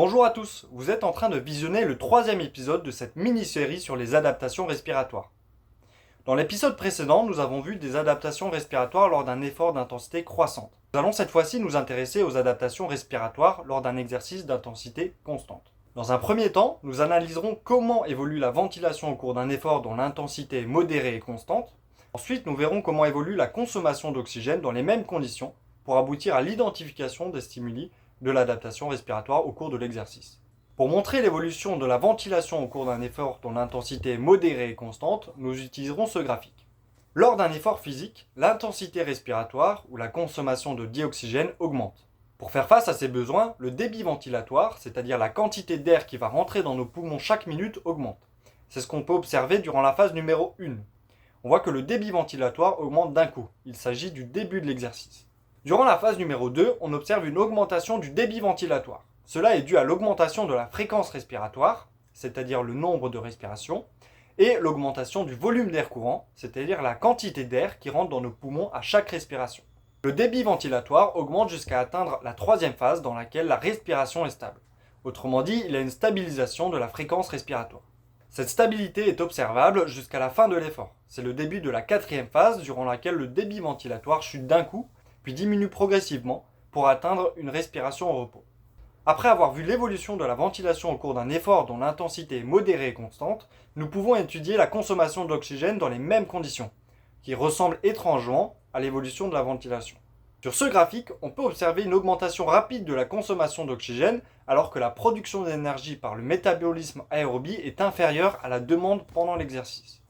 Bonjour à tous, vous êtes en train de visionner le 3e épisode de cette mini-série sur les adaptations respiratoires. Dans l'épisode précédent, nous avons vu des adaptations respiratoires lors d'un effort d'intensité croissante. Nous allons cette fois-ci nous intéresser aux adaptations respiratoires lors d'un exercice d'intensité constante. Dans un premier temps, nous analyserons comment évolue la ventilation au cours d'un effort dont l'intensité est modérée et constante. Ensuite, nous verrons comment évolue la consommation d'oxygène dans les mêmes conditions pour aboutir à l'identification des stimuli de l'adaptation respiratoire au cours de l'exercice. Pour montrer l'évolution de la ventilation au cours d'un effort dont l'intensité est modérée et constante, nous utiliserons ce graphique. Lors d'un effort physique, l'intensité respiratoire ou la consommation de dioxygène augmente. Pour faire face à ces besoins, le débit ventilatoire, c'est-à-dire la quantité d'air qui va rentrer dans nos poumons chaque minute, augmente. C'est ce qu'on peut observer durant la phase numéro 1. On voit que le débit ventilatoire augmente d'un coup. Il s'agit du début de l'exercice. Durant la phase numéro 2, on observe une augmentation du débit ventilatoire. Cela est dû à l'augmentation de la fréquence respiratoire, c'est-à-dire le nombre de respirations, et l'augmentation du volume d'air courant, c'est-à-dire la quantité d'air qui rentre dans nos poumons à chaque respiration. Le débit ventilatoire augmente jusqu'à atteindre la 3e phase dans laquelle la respiration est stable. Autrement dit, il y a une stabilisation de la fréquence respiratoire. Cette stabilité est observable jusqu'à la fin de l'effort. C'est le début de la 4e phase durant laquelle le débit ventilatoire chute d'un coup, puis diminue progressivement pour atteindre une respiration au repos. Après avoir vu l'évolution de la ventilation au cours d'un effort dont l'intensité est modérée et constante, nous pouvons étudier la consommation d'oxygène dans les mêmes conditions, qui ressemble étrangement à l'évolution de la ventilation. Sur ce graphique, on peut observer une augmentation rapide de la consommation d'oxygène alors que la production d'énergie par le métabolisme aérobie est inférieure à la demande pendant l'exercice.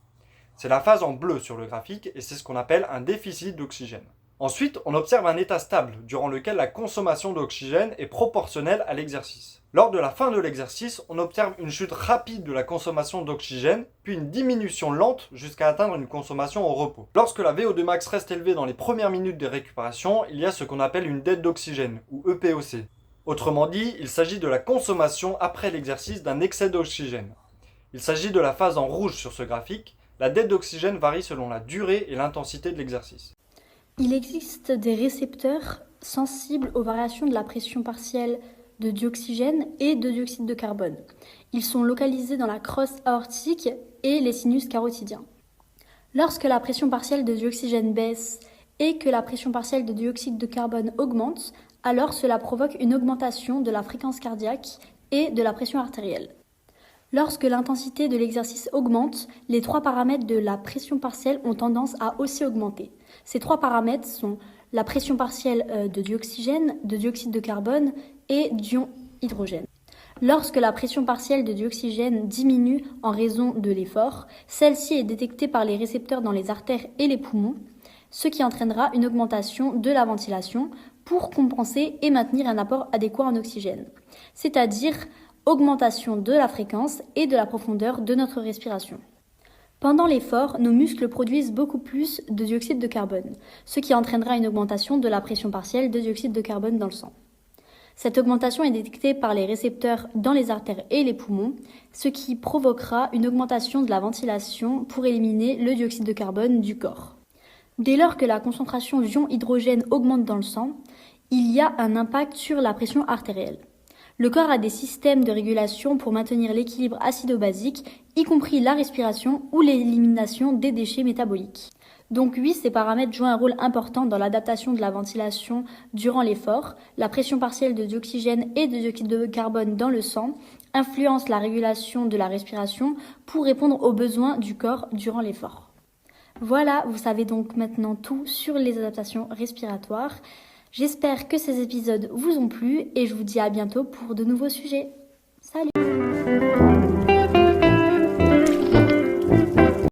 C'est la phase en bleu sur le graphique et c'est ce qu'on appelle un déficit d'oxygène. Ensuite, on observe un état stable, durant lequel la consommation d'oxygène est proportionnelle à l'exercice. Lors de la fin de l'exercice, on observe une chute rapide de la consommation d'oxygène, puis une diminution lente jusqu'à atteindre une consommation au repos. Lorsque la VO2 max reste élevée dans les premières minutes de récupération, il y a ce qu'on appelle une dette d'oxygène, ou EPOC. Autrement dit, il s'agit de la consommation après l'exercice d'un excès d'oxygène. Il s'agit de la phase en rouge sur ce graphique. La dette d'oxygène varie selon la durée et l'intensité de l'exercice. Il existe des récepteurs sensibles aux variations de la pression partielle de dioxygène et de dioxyde de carbone. Ils sont localisés dans la crosse aortique et les sinus carotidiens. Lorsque la pression partielle de dioxygène baisse et que la pression partielle de dioxyde de carbone augmente, alors cela provoque une augmentation de la fréquence cardiaque et de la pression artérielle. Lorsque l'intensité de l'exercice augmente, les 3 paramètres de la pression partielle ont tendance à aussi augmenter. Ces 3 paramètres sont la pression partielle de dioxygène, de dioxyde de carbone et d'ion hydrogène. Lorsque la pression partielle de dioxygène diminue en raison de l'effort, celle-ci est détectée par les récepteurs dans les artères et les poumons, ce qui entraînera une augmentation de la ventilation pour compenser et maintenir un apport adéquat en oxygène, c'est-à-dire augmentation de la fréquence et de la profondeur de notre respiration. Pendant l'effort, nos muscles produisent beaucoup plus de dioxyde de carbone, ce qui entraînera une augmentation de la pression partielle de dioxyde de carbone dans le sang. Cette augmentation est détectée par les récepteurs dans les artères et les poumons, ce qui provoquera une augmentation de la ventilation pour éliminer le dioxyde de carbone du corps. Dès lors que la concentration d'ion hydrogène augmente dans le sang, il y a un impact sur la pression artérielle. Le corps a des systèmes de régulation pour maintenir l'équilibre acido-basique, y compris la respiration ou l'élimination des déchets métaboliques. Donc oui, ces paramètres jouent un rôle important dans l'adaptation de la ventilation durant l'effort. La pression partielle de dioxygène et de dioxyde de carbone dans le sang influence la régulation de la respiration pour répondre aux besoins du corps durant l'effort. Voilà, vous savez donc maintenant tout sur les adaptations respiratoires. J'espère que ces épisodes vous ont plu et je vous dis à bientôt pour de nouveaux sujets. Salut!